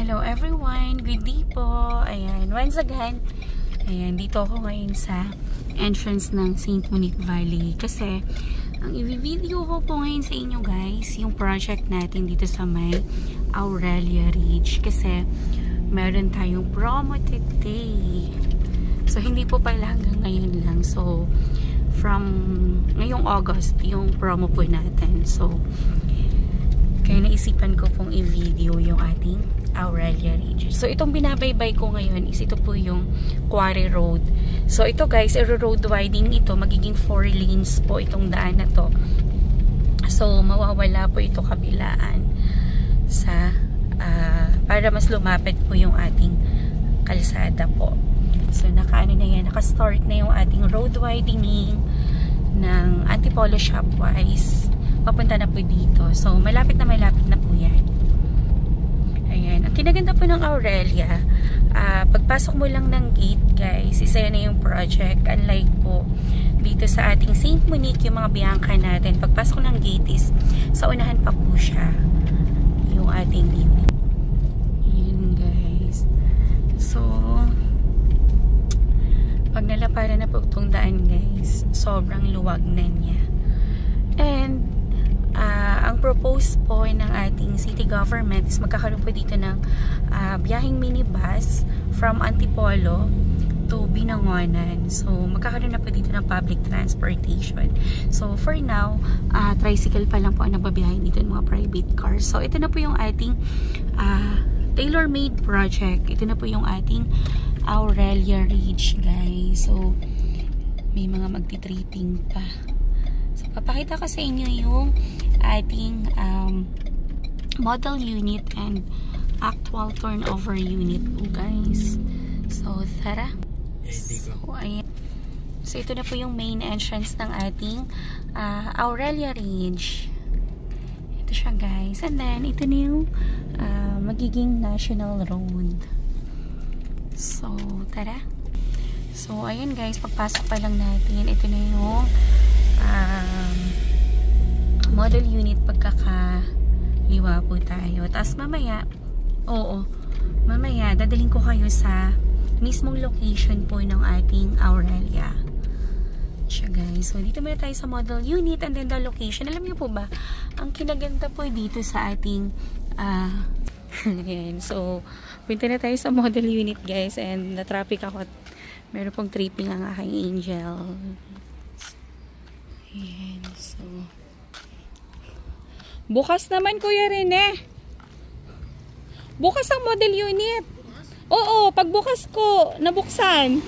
Hello everyone! Good day po! Ayan, once again, ayan, dito ako ngayon sa entrance ng St. Monique Valley. Kasi, ang i-video ko po ngayon sa inyo guys, yung project natin dito sa may Aurelia Ridge. Kasi, meron tayong promo today. So, hindi po pala hanggang ngayon lang. So, from ngayong August, yung promo po natin. So, kaya naisipan ko pong i-video yung ating Aurelia Ridge. So, itong binabaybay ko ngayon is ito po yung Quarry Road. So, ito guys, road widening ito. Magiging 4 lanes po itong daan na to. So, mawawala po ito kabilaan sa para mas lumapit po yung ating kalsada po. So, naka-ano na yan, naka-start na yung ating road widening ng Antipolo Shopwise. Papunta na po dito. So, malapit na po yan. Ayan. Ang kinaganda po ng Aurelia, pagpasok mo lang ng gate, guys, isa na yung project. Unlike po dito sa ating St. Monique, yung mga Bianca natin, pagpasok ng gate is sa unahan pa po siya yung ating unit. Ayan, guys. So, pag nalaparan na po itong daan, guys, sobrang luwag na niya. And, ang propose po ng ating city government is magkakaroon po dito ng biyaheng minibus from Antipolo to Binangonan. So, magkakaroon na po dito ng public transportation. So, for now, tricycle pa lang po ang nagbabiyahe dito ng mga private cars. So, ito na po yung ating tailor-made project. Ito na po yung ating Aurelia Ridge, guys. So, may mga magti-tripping pa. So, papakita ko sa inyo yung ating model unit and actual turnover unit po, guys. So, tara. So, ayan. So, ito na po yung main entrance ng ating Aurelia Ridge. Ito siya, guys. And then, ito na yung magiging national road. So, tara. So, ayan, guys. Pagpasok pa lang natin, ito na yung model unit pagkakaliwa po tayo. Tapos mamaya, mamaya dadaling ko kayo sa mismong location po ng ating Aurelia. Siya, guys. So, dito muna tayo sa model unit and then the location. Alam niyo po ba, ang kinaganda po dito sa ating ayan. So, punta na tayo sa model unit, guys, and na-traffic ako at meron pong tripping ang aking angel. Ayan. So, bukas naman, Kuya Rene. Bukas ang model unit. Oo, pagbukas ko, nabuksan.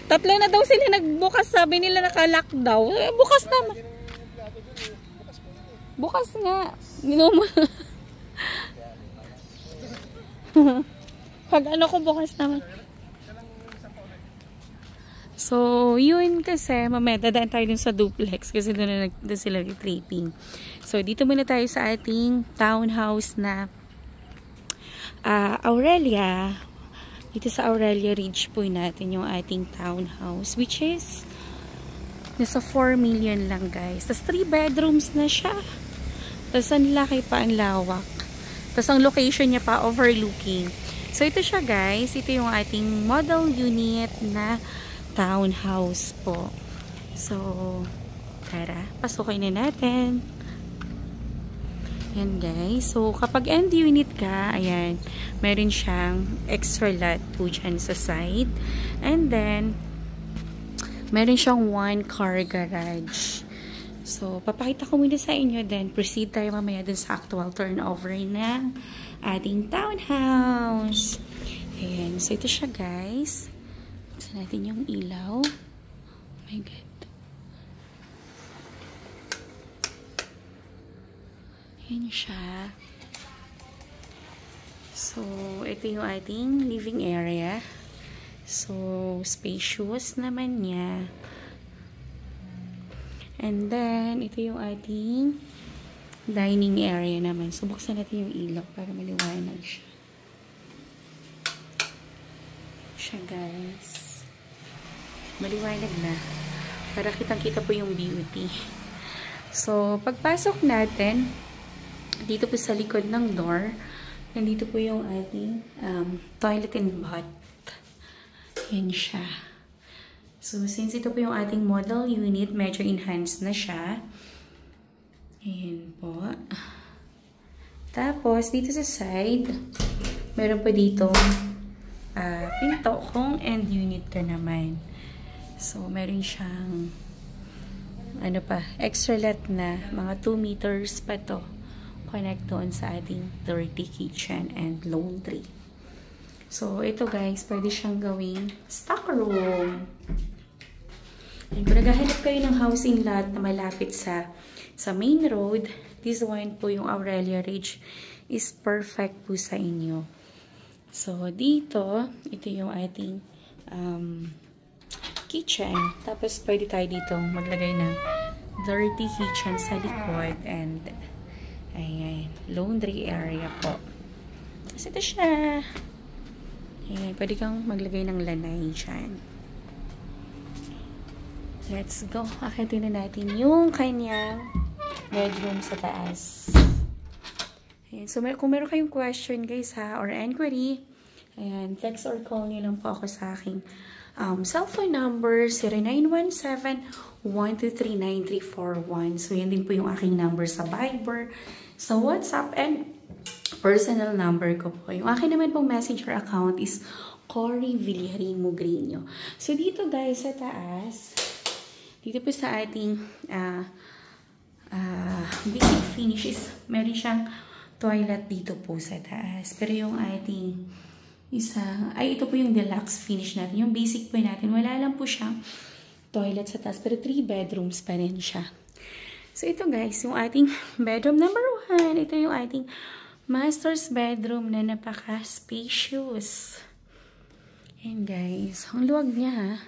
Tatlo na daw sila nagbukas. Sabi nila naka-lock daw. Bukas naman. Bukas nga. Pag ano ko, bukas naman. So, yun kasi, mamaya dadaan tayo dun sa duplex kasi doon sila tripping. So, dito muna tayo sa ating townhouse na Aurelia. Dito sa Aurelia Ridge po natin yung ating townhouse, which is nasa 4 million lang, guys. Tapos 3 bedrooms na siya. Tapos ang laki pa, ang lawak. Tapos ang location niya pa overlooking. So, ito siya, guys. Ito yung ating model unit na townhouse po. So, tara, pasukin na natin. Yan, guys. So, kapag end unit ka, ayan, meron siyang extra lot po dyan sa side. And then, meron siyang 1 car garage. So, papakita ko muna sa inyo, then proceed tayo mamaya dun sa actual turnover ng ating townhouse. Ayan. So, ito siya, guys. Buksan natin yung ilaw. Oh my God. Yan siya. So, ito yung ating living area. So, spacious naman niya. And then, ito yung ating dining area naman. So, buksan natin yung ilaw para maliwanag siya. Siya, guys. Maliwanag na. Para kitang-kita po yung beauty. So, pagpasok natin, Dito po sa likod ng door, nandito po yung ating toilet and bath. Yan siya. So, since ito po yung ating model unit, medyo enhanced na siya. Ayan po. Tapos, dito sa side, meron pa dito pinto kung end unit ka naman. So, meron siyang extra lot na mga 2 meters pa to. Connect doon sa ating dirty kitchen and laundry. So, ito guys, pwede siyang gawing stock room. And kung naghahanap kayo ng housing lot na malapit sa main road, this one po yung Aurelia Ridge is perfect po sa inyo. So, dito, ito yung ating kitchen. Tapos, pwede tayo dito maglagay ng dirty kitchen sa likod and ayan, laundry area po. Tapos, ito siya. Ayan, pwede kang maglagay ng lanay dyan. Let's go. Akitin na natin yung kanyang bedroom sa taas. Ayan, so, kung meron kayong question guys ha, or inquiry, ayan, text or call nyo lang po ako sa aking cellphone number 0917-123-9341. So, yan din po yung aking number sa Viber, sa WhatsApp, and personal number ko po. Yung akin naman pong messenger account is Cory Villarin Mugrino. So, dito guys, sa taas, dito po sa ating basic finish is meron siyang toilet dito po sa taas. Pero yung ating ito po yung deluxe finish natin. Yung basic po natin, wala lang po siyang toilet sa taas. Pero 3 bedrooms pa rin siya. So, ito guys, yung ating bedroom number 1. Ito yung ating master's bedroom na napaka-spacious. Ayan guys, ang luwag niya.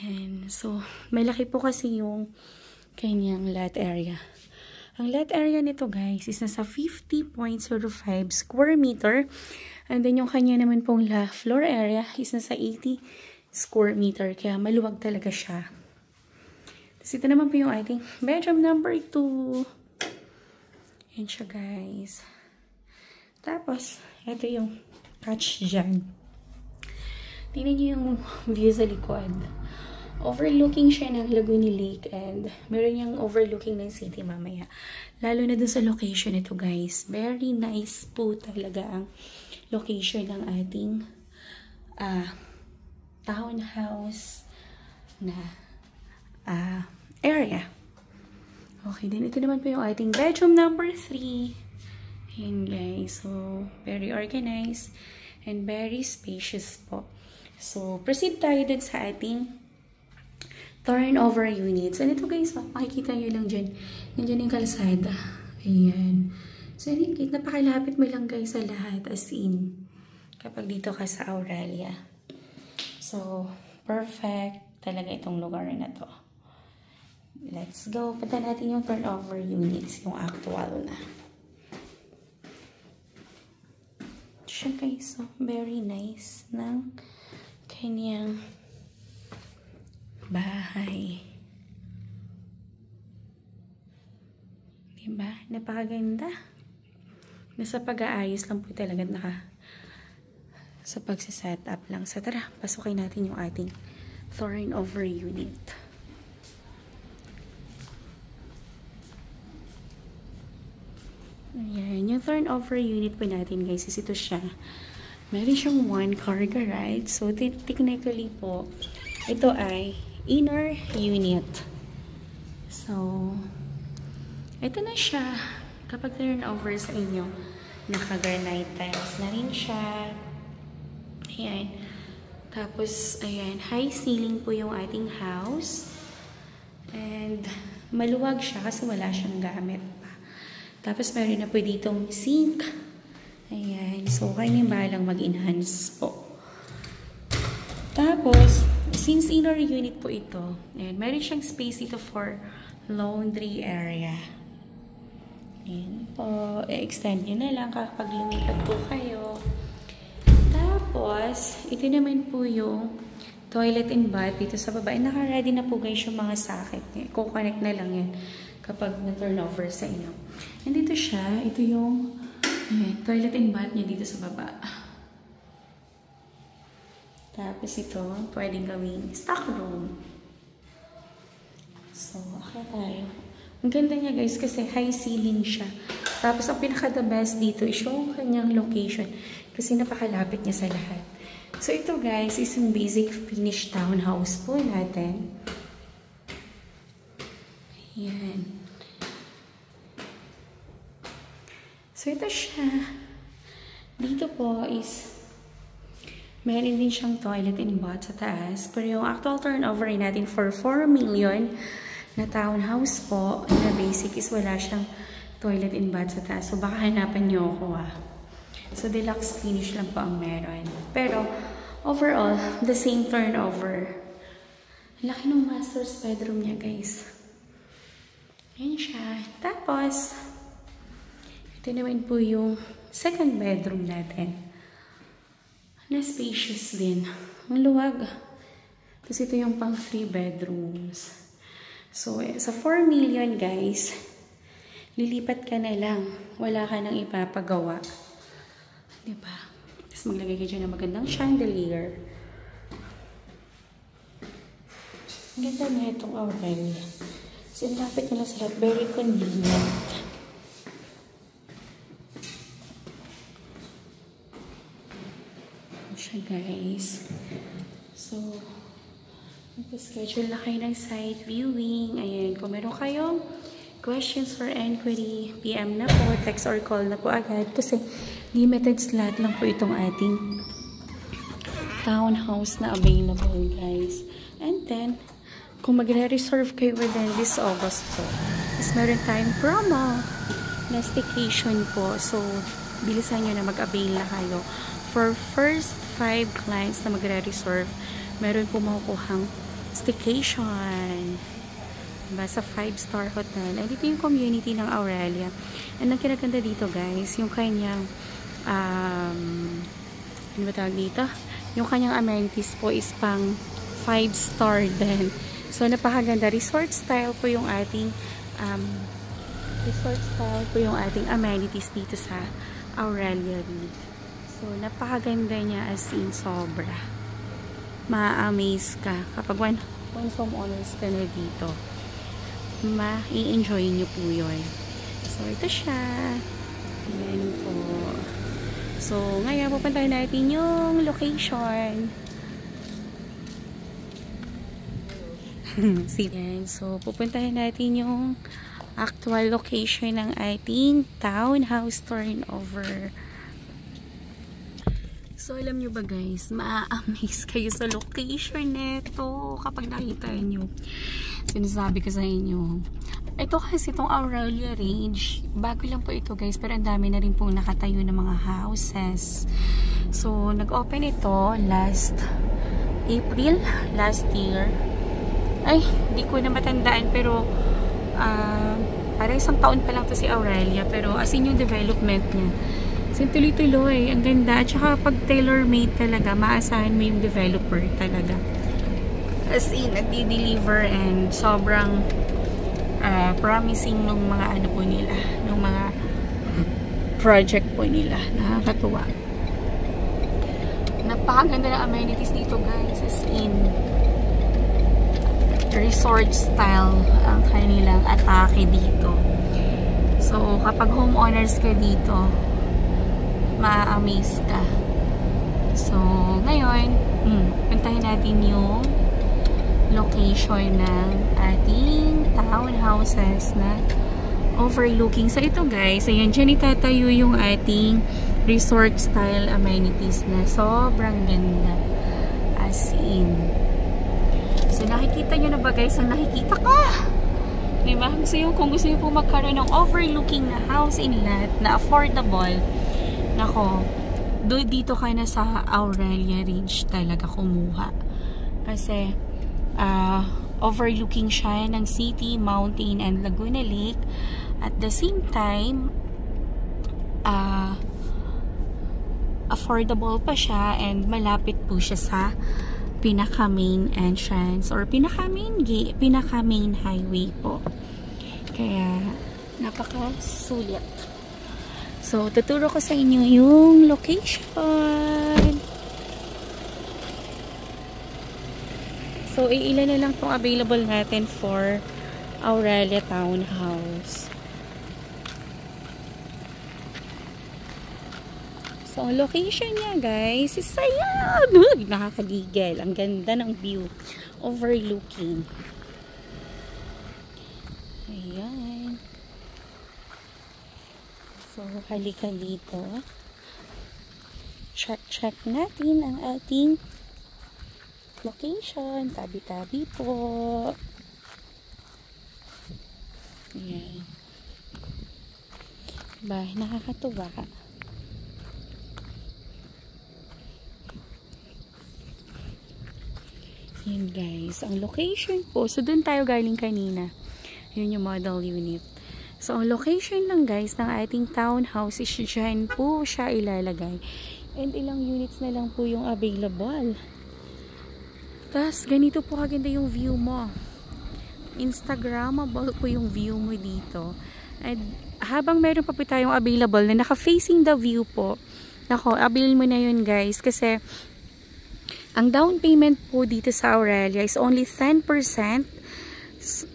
Ayan. So, malaki po kasi yung kanyang lot area. Ang lot area nito guys is nasa 50.05 square meter. And then yung kanya naman pong floor area is nasa 80 square meter. Kaya maluwag talaga siya. Tapos ito naman po yung ating bedroom number 2. Yan siya guys. Tapos, ito yung couch dyan. Tingnan nyo yung view sa likod. Overlooking siya ng Laguna Lake and meron niyang overlooking ng city mamaya. Lalo na dun sa location ito guys. Very nice po talaga ang location ng ating townhouse na area. Okay, then ito naman po yung ating bedroom number 3. Ayan guys. So, very organized and very spacious po. So, proceed tayo dun sa ating turnover units. And ito guys, makikita nyo lang dyan. Nandyan yung kalsada. Ayan. So, napakalapit mo lang guys sa lahat. As in, kapag dito ka sa Aurelia. So, perfect talaga itong lugar na to. Let's go. Punta natin yung turnover units, yung actual na. Siya guys, so very nice ng kanyang bahay. Diba? Napakaganda. Nasa pag-aayos lang po talaga sa pagsiset up lang. So tara, pasukin natin yung ating turnover unit. Ayan, yung turnover unit po natin guys is ito siya. Meron siyang 1-car garage. So, technically po, ito ay inner unit. So, ito na siya. Kapag turnover sa inyo, naka-granite tiles na rin siya. Ayan. Tapos, ayan, high ceiling po yung ating house. And, maluwag siya kasi wala siyang gamit. Tapos, meron na po ditong sink. Ayan. So, kayo yung bahalang mag-enhance po. Tapos, since inner unit po ito, ayan, meron siyang space dito for laundry area. Ayan po. I-extend nyo na lang kapag lumipat po kayo. Tapos, ito naman po yung toilet and bath dito sa baba. Naka-ready na po guys yung mga socket. Kukonect na lang yan kapag na-turn over sa inyo. And dito siya, ito yung toilet and bath niya dito sa baba. Tapos ito, pwedeng gawing stock room. So, okay tayo. Ang ganda niya guys kasi high ceiling siya. Tapos ang pinaka-the best dito is yung kanyang location kasi napakalapit niya sa lahat. So, ito guys is yung basic finished townhouse po natin. Ayan. So, ito siya. Dito po is meron din siyang toilet and bath sa taas. Pero yung actual turnover natin for 4 million na townhouse po na basic is wala siyang toilet and bath sa taas. So, baka hanapan niyo ako So, deluxe finish lang po ang meron. Pero, overall, the same turnover. Laki ng master's bedroom niya, guys. Ayan siya. Tapos, ito naman po yung second bedroom natin. Na spacious din. Ang luwag. Tapos, ito yung pang 3 bedrooms. So, sa 4 million, guys, lilipat ka na lang. Wala ka nang ipapagawa. Diba? Tapos maglagay ka dyan ng magandang chandelier. Ang ganda na itong Aurelia. Kasi lapit nila sa lahat. Very convenient. Ito siya guys. So, mag-schedule na kayo ng site viewing. Ayan. Kung meron kayong questions or inquiry, PM na po, text or call na po agad. Kasi limited slot lang po itong ating townhouse na available, guys. And then, kung magre-reserve kayo within this August po, is meron tayong promo na staycation po. So, bilisan nyo na mag-avail na kayo. For first 5 clients na magre-reserve, meron po makukuhang staycation. Diba? Sa 5-star hotel. Ay, dito yung community ng Aurelia. And ang kinaganda dito, guys, yung kanyang ano ba tawag dito? Yung kanyang amenities po is pang 5-star din. So, napakaganda. Resort style po yung ating amenities dito sa Aurelia Ridge. So, napakaganda niya as in sobra. Ma-amaze ka. Kapag once homeowners ka na dito, ma-i-enjoy nyo po yun. So, ito siya. Ayan po. So, ngayon, pupuntahan natin yung location. So, pupuntahan natin yung actual location ng ating townhouse turnover. So, alam nyo ba guys, ma-amaze kayo sa location nito kapag nakita nyo. Sinasabi ko sa inyo. Ito kasi itong Aurelia Ridge, bago lang po ito guys, pero ang dami na rin pong nakatayo ng mga houses. So, nag-open ito last April, last year. Ay, hindi ko na matandaan, pero parang isang taon pa lang to si Aurelia, pero as in yung development niya, tuloy-tuloy, ang ganda. At saka pag tailor-made talaga, maasahan mo yung developer talaga. As in, nagdi-deliver and sobrang promising nung mga ano po nila, nung mga project po nila. Nakakatuwa. Napakaganda ng amenities dito guys. As in, resort style ang kanilang atake dito. So, kapag homeowners ka dito, ma-amaze ka. So, ngayon, puntahin natin yung location ng ating townhouses na overlooking. So, ito guys, ayan, dyan itatayo yung ating resort style amenities na sobrang ganda. As in. So, nakikita nyo na ba guys ang nakikita ko? Diba? Kung gusto nyo po magkaroon ng overlooking na house in lot na affordable, nako, dito ka na sa Aurelia Ridge talaga kumuha. Kasi, overlooking siya ng city, mountain, and Laguna Lake. At the same time, affordable pa siya and malapit po siya sa pinaka-main entrance or pinaka-main highway po. Kaya, napaka-sulit. So, tuturo ko sa inyo yung location. So, ilan na lang itong available natin for Aurelia Townhouse. So, location niya guys, is ayan! Nakakaligel. Ang ganda ng view. Overlooking. Ayan. So, halika dito. Check natin ang ating location. Tabi-tabi po. Ayan. Diba? Nakakatuwa. Yan guys, ang location po, so dun tayo galing kanina, yun yung model unit. So ang location lang guys ng ating townhouse is dyan po siya ilalagay, and ilang units na lang po yung available. Tapos ganito po kaganda yung view mo, Instagrammable po yung view mo dito. And habang meron pa po tayong available na naka-facing the view po, nako, avail mo na yun guys, kasi ang down payment po dito sa Aurelia is only 10%.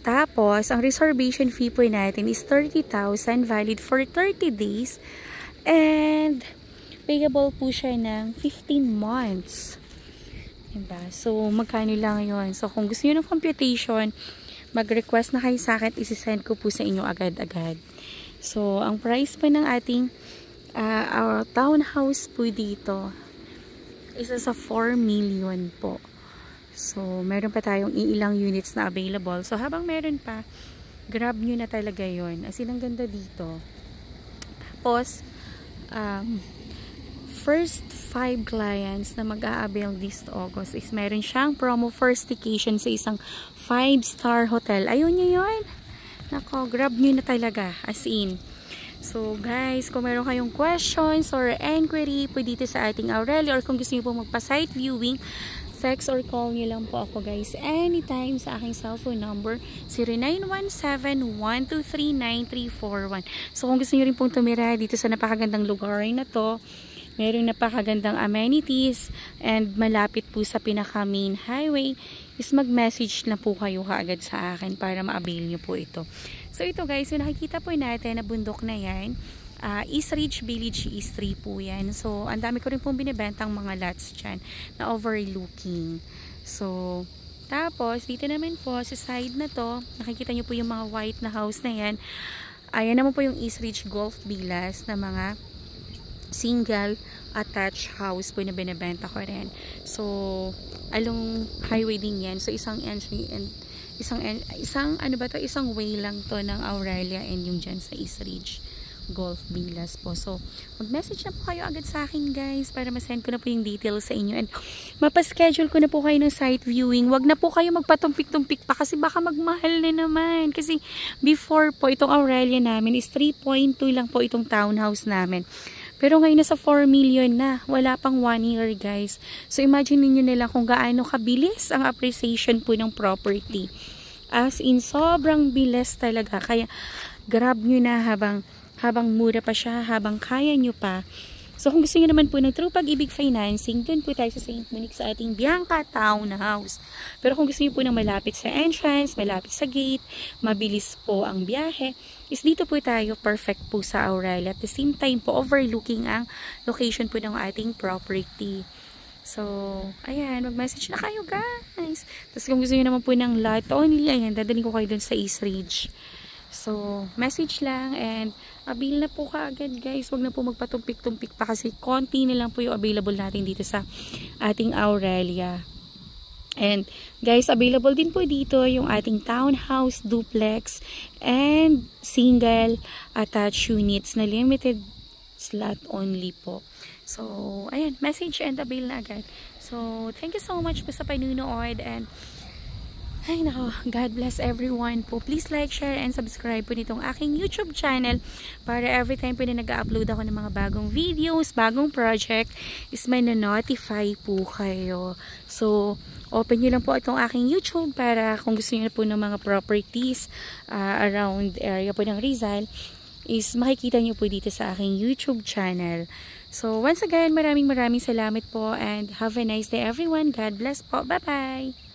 Tapos, ang reservation fee po natin is 30,000, valid for 30 days. And, payable po siya ng 15 months. Diba? So, magkano lang yun? So, kung gusto nyo ng computation, mag-request na kayo sa akin, isi-send ko po sa inyo agad-agad. So, ang price po ng ating our townhouse po dito, isa sa 4 million po. So, meron pa tayong ilang units na available. So, habang meron pa, grab nyo na talaga yon. As in, ang ganda dito. Tapos, first 5 clients na mag-a-avail this August is meron siyang promo for staycation sa isang 5-star hotel. Ayun nyo yun. Nako, grab nyo na talaga. As in. So guys, kung meron kayong questions or inquiry po dito sa ating Aurelia, or kung gusto niyo po magpa-site viewing, text or call niyo lang po ako guys anytime sa aking cellphone number 0917-123-9341. So kung gusto niyo rin pong tumira dito sa napakagandang lugar na to, merong napakagandang amenities and malapit po sa pinaka main highway, is mag-message na po kayo kaagad sa akin para ma-avail nyo po ito. So ito guys, yung nakikita po natin na bundok na yan, East Ridge Village East 3 po yan. So ang dami ko rin pong binibentang mga lots dyan na overlooking. So tapos dito naman po sa side na to, nakikita nyo po yung mga white na house na yan. Ayan naman po yung East Ridge Golf Villas na mga single attached house po na binibenta ko rin. So along highway din yan. So isang entry and isang way lang to ng Aurelia and yung dyan sa East Ridge Golf Villas po. So mag-message na po kayo agad sa akin guys para ma-send ko na po yung details sa inyo and mapaschedule ko na po kayo ng site viewing. Wag na po kayo magpatumpik-tumpik pa kasi baka magmahal na naman. Kasi before po itong Aurelia namin is 3.2 lang po itong townhouse namin. Pero ngayon nasa 4 million na. Wala pang 1 year guys. So imagine niyo nila kung gaano kabilis ang appreciation po ng property. As in sobrang bilis talaga. Kaya grab nyo na habang mura pa siya, habang kaya nyo pa. So kung gusto nyo naman po ng True Pag-ibig Financing, dun po tayo sa St. Monique sa ating Bianca Townhouse. Pero kung gusto nyo po ng malapit sa entrance, malapit sa gate, mabilis po ang biyahe, is dito po tayo perfect po sa Aurelia. At the same time po, overlooking ang location po ng ating property. So, ayan, mag-message na kayo guys. Tapos kung gusto nyo naman po ng lot only, ayan, dadalhin ko kayo dun sa East Ridge. So, message lang and avail na po kaagad guys. Huwag na po magpatumpik-tumpik pa kasi konti na lang po yung available natin dito sa ating Aurelia. And guys, available din po dito yung ating townhouse, duplex, and single attached units na limited slot only po. So, ayan, message and avail na agad. So, thank you so much po sa panunood and Ay nako, God bless everyone po. Please like, share, and subscribe po nitong aking YouTube channel para every time po na nag-upload ako ng mga bagong videos, bagong project, is may na-notify po kayo. So, open nyo lang po itong aking YouTube para kung gusto nyo na po ng mga properties around area po ng Rizal, is makikita nyo po dito sa aking YouTube channel. So, once again, maraming salamat po and have a nice day everyone. God bless po. Bye-bye!